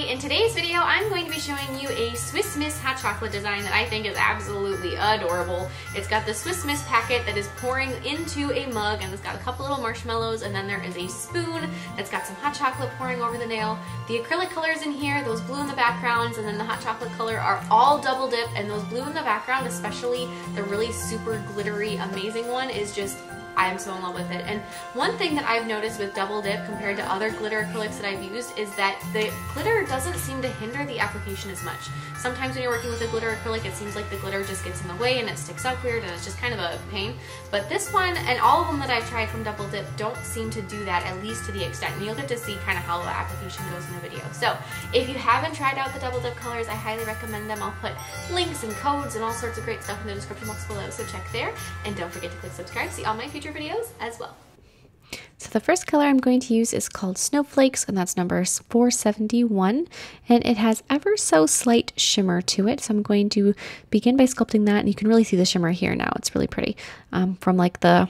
In today's video, I'm going to be showing you a Swiss Miss hot chocolate design that I think is absolutely adorable. It's got the Swiss Miss packet that is pouring into a mug, and it's got a couple little marshmallows, and then there is a spoon that's got some hot chocolate pouring over the nail. The acrylic colors in here, those blue in the backgrounds, and then the hot chocolate color are all double dip, and those blue in the background, especially the really super glittery, amazing one, is just I am so in love with it. And one thing that I've noticed with double dip compared to other glitter acrylics that I've used is that the glitter doesn't seem to hinder the application as much. Sometimes when you're working with a glitter acrylic, it seems like the glitter just gets in the way and it sticks out weird and it's just kind of a pain. But this one and all of them that I've tried from double dip don't seem to do that, at least to the extent. And you'll get to see kind of how the application goes in the video. So if you haven't tried out the double dip colors, I highly recommend them. I'll put links and codes and all sorts of great stuff in the description box below, so check there. And don't forget to click subscribe to see all my future videos as well. So the first color I'm going to use is called Snowflakes, and that's number 471, and it has ever so slight shimmer to it. So I'm going to begin by sculpting that, and you can really see the shimmer here now. It's really pretty from like the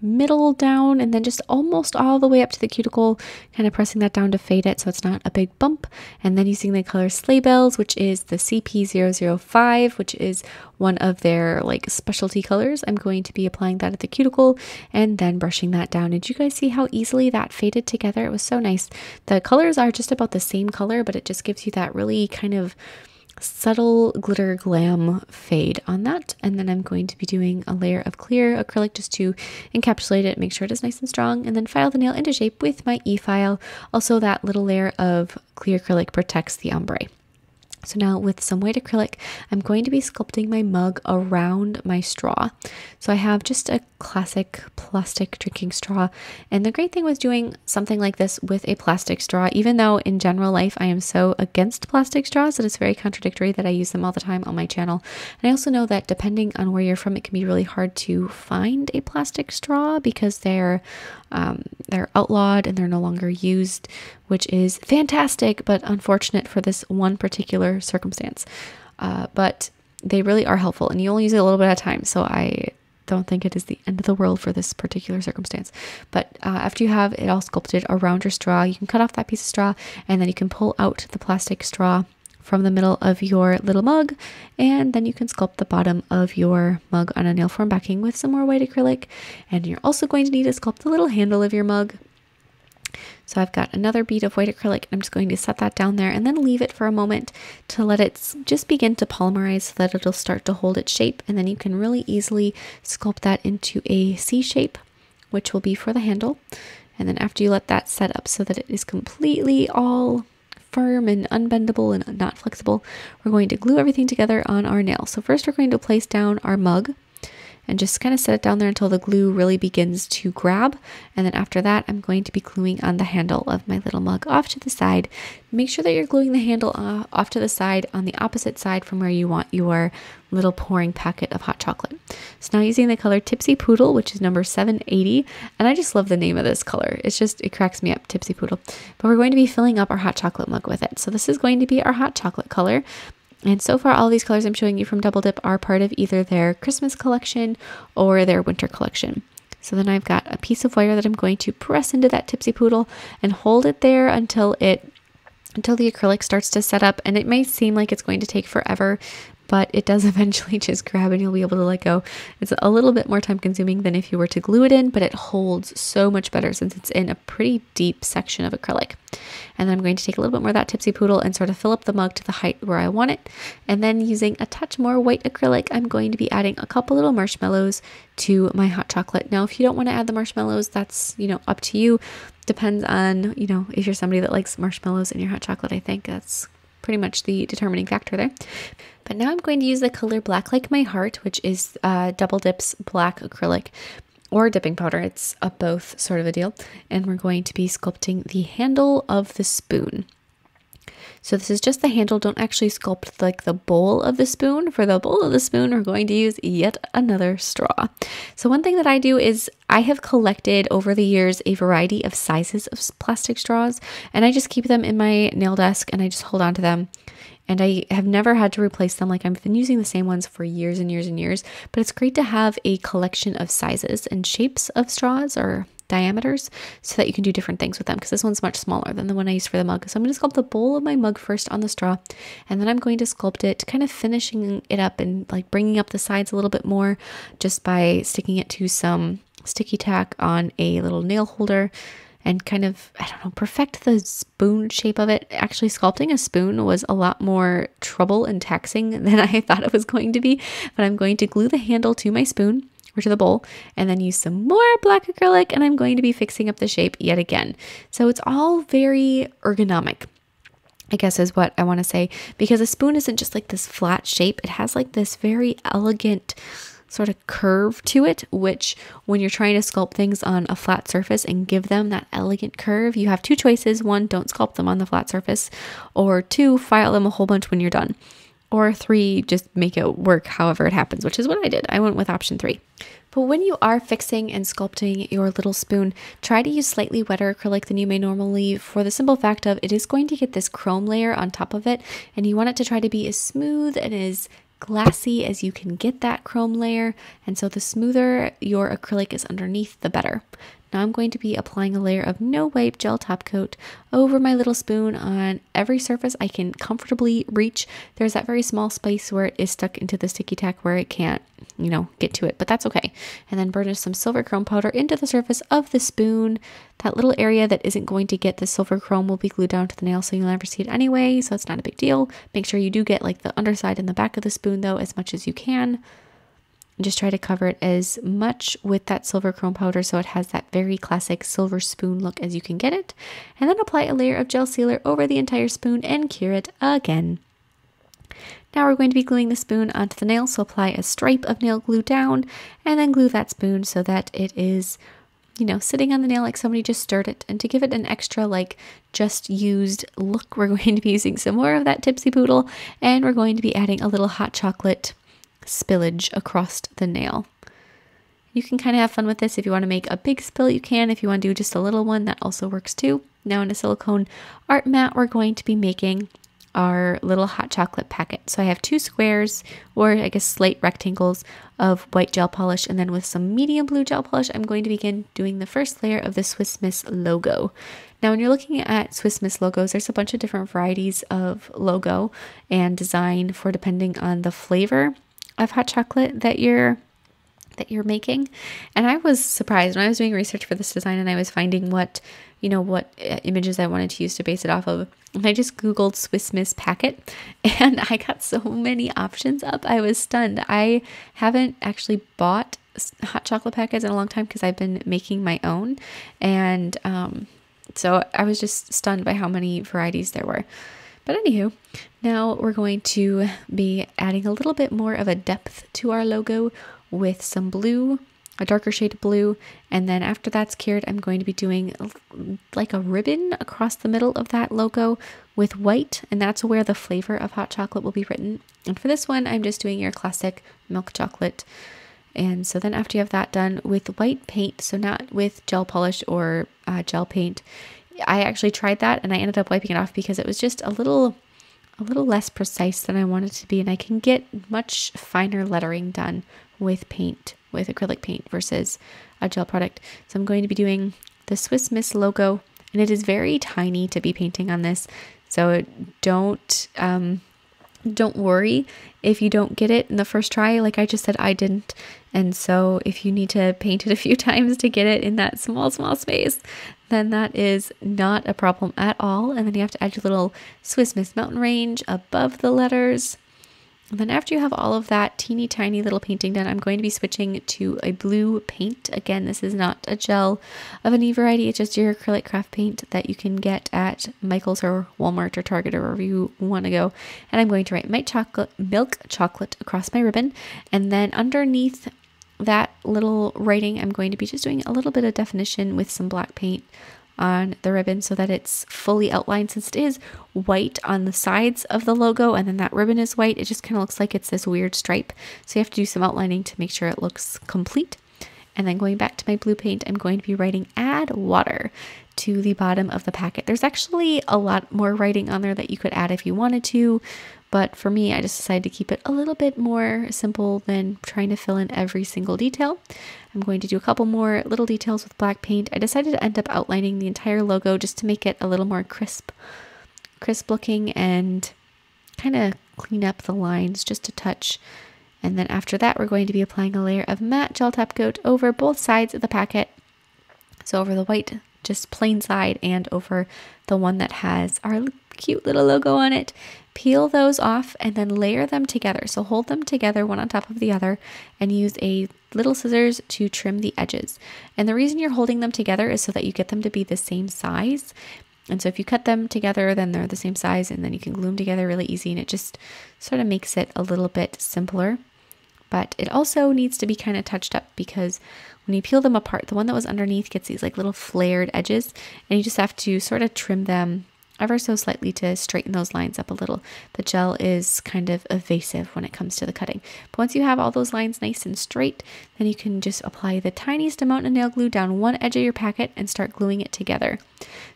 middle down and then just almost all the way up to the cuticle, kind of pressing that down to fade it so it's not a big bump. And then using the color Sleigh Bells, which is the CP005, which is one of their like specialty colors, I'm going to be applying that at the cuticle and then brushing that down. Did you guys see how easily that faded together? It was so nice. The colors are just about the same color, but it just gives you that really kind of subtle glitter glam fade on that. And then I'm going to be doing a layer of clear acrylic just to encapsulate it, make sure it is nice and strong, and then file the nail into shape with my e-file. Also, that little layer of clear acrylic protects the ombre. So now with some white acrylic, I'm going to be sculpting my mug around my straw. So I have just a classic plastic drinking straw. And the great thing with doing something like this with a plastic straw, even though in general life I am so against plastic straws that it's very contradictory that I use them all the time on my channel. And I also know that depending on where you're from, it can be really hard to find a plastic straw because they're outlawed and they're no longer used, which is fantastic, but unfortunate for this one particular circumstance. But they really are helpful, and you only use it a little bit at a time, so I don't think it is the end of the world for this particular circumstance. But after you have it all sculpted around your straw, you can cut off that piece of straw, and then you can pull out the plastic straw from the middle of your little mug, and then you can sculpt the bottom of your mug on a nail form backing with some more white acrylic. And you're also going to need to sculpt the little handle of your mug. So I've got another bead of white acrylic. I'm just going to set that down there and then leave it for a moment to let it just begin to polymerize so that it'll start to hold its shape. And then you can really easily sculpt that into a C shape, which will be for the handle. And then after you let that set up so that it is completely all firm and unbendable and not flexible, we're going to glue everything together on our nail. So first we're going to place down our mug and just kind of set it down there until the glue really begins to grab. And then after that, I'm going to be gluing on the handle of my little mug off to the side. Make sure that you're gluing the handle off to the side on the opposite side from where you want your little pouring packet of hot chocolate. So now using the color Tipsy Poodle, which is number 780, and I just love the name of this color. It cracks me up, Tipsy Poodle. But we're going to be filling up our hot chocolate mug with it. So this is going to be our hot chocolate color. And so far, all these colors I'm showing you from Double Dip are part of either their Christmas collection or their winter collection. So then I've got a piece of wire that I'm going to press into that Tipsy Poodle and hold it there until the acrylic starts to set up. And it may seem like it's going to take forever, but it does eventually just grab and you'll be able to let go. It's a little bit more time consuming than if you were to glue it in, but it holds so much better since it's in a pretty deep section of acrylic. And then I'm going to take a little bit more of that Tipsy Poodle and sort of fill up the mug to the height where I want it. And then using a touch more white acrylic, I'm going to be adding a couple little marshmallows to my hot chocolate. Now, if you don't want to add the marshmallows, that's, up to you. Depends on, if you're somebody that likes marshmallows in your hot chocolate. I think that's pretty much the determining factor there. But now I'm going to use the color Black Like My Heart, which is Double Dip's black acrylic or dipping powder. It's a both sort of a deal. And we're going to be sculpting the handle of the spoon. So this is just the handle. Don't actually sculpt like the bowl of the spoon. For the bowl of the spoon, we're going to use yet another straw. So one thing that I do is I have collected over the years a variety of sizes of plastic straws, and I just keep them in my nail desk and I just hold on to them. And I have never had to replace them. Like, I've been using the same ones for years and years and years, but it's great to have a collection of sizes and shapes of straws, or diameters so that you can do different things with them, because this one's much smaller than the one I used for the mug. So I'm going to sculpt the bowl of my mug first on the straw, and then I'm going to sculpt it, kind of finishing it up and like bringing up the sides a little bit more just by sticking it to some sticky tack on a little nail holder and kind of, I don't know, perfect the spoon shape of it. Actually, sculpting a spoon was a lot more trouble and taxing than I thought it was going to be, but I'm going to glue the handle to my spoon or to the bowl and then use some more black acrylic, and I'm going to be fixing up the shape yet again. So it's all very ergonomic, I guess is what I want to say, because a spoon isn't just like this flat shape. It has like this very elegant sort of curve to it, which when you're trying to sculpt things on a flat surface and give them that elegant curve, you have two choices. One, don't sculpt them on the flat surface, or two, file them a whole bunch when you're done, or three, just make it work however it happens, which is what I did. I went with option 3. But when you are fixing and sculpting your little spoon, try to use slightly wetter acrylic than you may normally, for the simple fact of it is going to get this chrome layer on top of it, and you want it to try to be as smooth and as glassy as you can get that chrome layer, and so the smoother your acrylic is underneath, the better. Now I'm going to be applying a layer of no wipe gel top coat over my little spoon on every surface I can comfortably reach. There's that very small space where it is stuck into the sticky tack where it can't, get to it, but that's okay. And then burnish some silver chrome powder into the surface of the spoon. That little area that isn't going to get the silver chrome will be glued down to the nail, so you'll never see it anyway, so it's not a big deal. Make sure you do get like the underside and the back of the spoon though, as much as you can. Just try to cover it as much with that silver chrome powder so it has that very classic silver spoon look as you can get it. And then apply a layer of gel sealer over the entire spoon and cure it again. Now we're going to be gluing the spoon onto the nail, so apply a stripe of nail glue down and then glue that spoon so that it is, sitting on the nail like somebody just stirred it. And to give it an extra like just used look, we're going to be using some more of that Tipsy Poodle, and we're going to be adding a little hot chocolate spillage across the nail. You can kind of have fun with this. If you want to make a big spill, you can. If you want to do just a little one, that also works too. Now in a silicone art mat, we're going to be making our little hot chocolate packet. So I have 2 squares, or I guess slate rectangles of white gel polish, and then with some medium blue gel polish, I'm going to begin doing the first layer of the Swiss Miss logo. Now when you're looking at Swiss Miss logos, there's a bunch of different varieties of logo and design for depending on the flavor of hot chocolate that you're making. And I was surprised when I was doing research for this design and I was finding what images I wanted to use to base it off of. And I just Googled Swiss Miss packet and I got so many options up. I was stunned. I haven't actually bought hot chocolate packets in a long time because I've been making my own. And so I was just stunned by how many varieties there were. But anywho, now we're going to be adding a little bit more of a depth to our logo with some blue, a darker shade of blue, and then after that's cured, I'm going to be doing like a ribbon across the middle of that logo with white, and that's where the flavor of hot chocolate will be written. And for this one, I'm just doing your classic milk chocolate. And so then after you have that done with white paint, so not with gel polish or gel paint, I actually tried that and I ended up wiping it off because it was just a little less precise than I wanted to be, and I can get much finer lettering done with paint, with acrylic paint versus a gel product. So I'm going to be doing the Swiss Miss logo, and it is very tiny to be painting on this, so don't worry if you don't get it in the first try. Like I just said, I didn't. And so if you need to paint it a few times to get it in that small space, then that is not a problem at all. And then you have to add your little Swiss Miss mountain range above the letters. And then after you have all of that teeny tiny little painting done, I'm going to be switching to a blue paint. Again, this is not a gel of any variety. It's just your acrylic craft paint that you can get at Michael's or Walmart or Target or wherever you want to go. And I'm going to write milk chocolate across my ribbon. And then underneath that little writing, I'm going to be just doing a little bit of definition with some black paint on the ribbon so that it's fully outlined. Since it is white on the sides of the logo and then that ribbon is white, it just kind of looks like it's this weird stripe. So you have to do some outlining to make sure it looks complete. And then going back to my blue paint, I'm going to be writing add water to the bottom of the packet. There's actually a lot more writing on there that you could add if you wanted to, but for me, I just decided to keep it a little bit more simple than trying to fill in every single detail. I'm going to do a couple more little details with black paint. I decided to end up outlining the entire logo just to make it a little more crisp looking and kind of clean up the lines just a touch. And then after that, we're going to be applying a layer of matte gel top coat over both sides of the packet. So over the white, just plain side, and over the one that has our cute little logo on it. Peel those off and then layer them together. So hold them together one on top of the other and use a little scissors to trim the edges. And the reason you're holding them together is so that you get them to be the same size. And so if you cut them together, then they're the same size, and then you can glue them together really easy, and it just sort of makes it a little bit simpler. But it also needs to be kind of touched up because when you peel them apart, the one that was underneath gets these like little flared edges, and you just have to sort of trim them ever so slightly to straighten those lines up a little. The gel is kind of evasive when it comes to the cutting. But once you have all those lines nice and straight, then you can just apply the tiniest amount of nail glue down one edge of your packet and start gluing it together.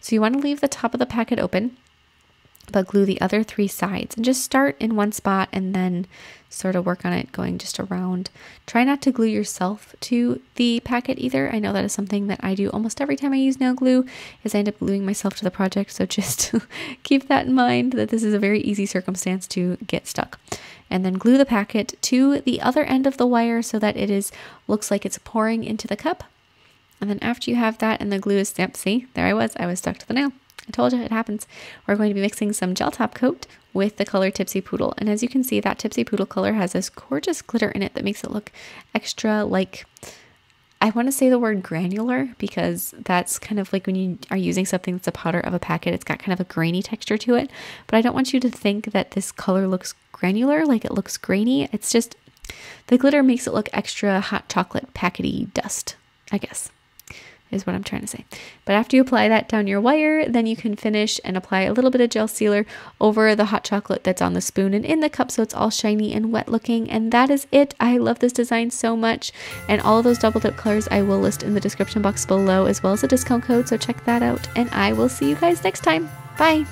So you want to leave the top of the packet open, but glue the other 3 sides and just start in one spot and then sort of work on it going just around. Try not to glue yourself to the packet either. I know that is something that I do almost every time I use nail glue, is I end up gluing myself to the project. So just keep that in mind, that this is a very easy circumstance to get stuck. And then glue the packet to the other end of the wire so that it looks like it's pouring into the cup. And then after you have that and the glue is stamped, see, there I was stuck to the nail. I told you, it happens. We're going to be mixing some gel top coat with the color Tipsy Poodle. And as you can see, that Tipsy Poodle color has this gorgeous glitter in it that makes it look extra, like, I want to say the word granular, because that's kind of like when you are using something that's a powder of a packet, it's got kind of a grainy texture to it. But I don't want you to think that this color looks granular, like it looks grainy. It's just, the glitter makes it look extra hot chocolate packety dust, I guess, is what I'm trying to say. But after you apply that down your wire, then you can finish and apply a little bit of gel sealer over the hot chocolate that's on the spoon and in the cup, so it's all shiny and wet looking. And that is it. I love this design so much, and all of those double dip colors I will list in the description box below, as well as a discount code, so check that out. And I will see you guys next time. Bye.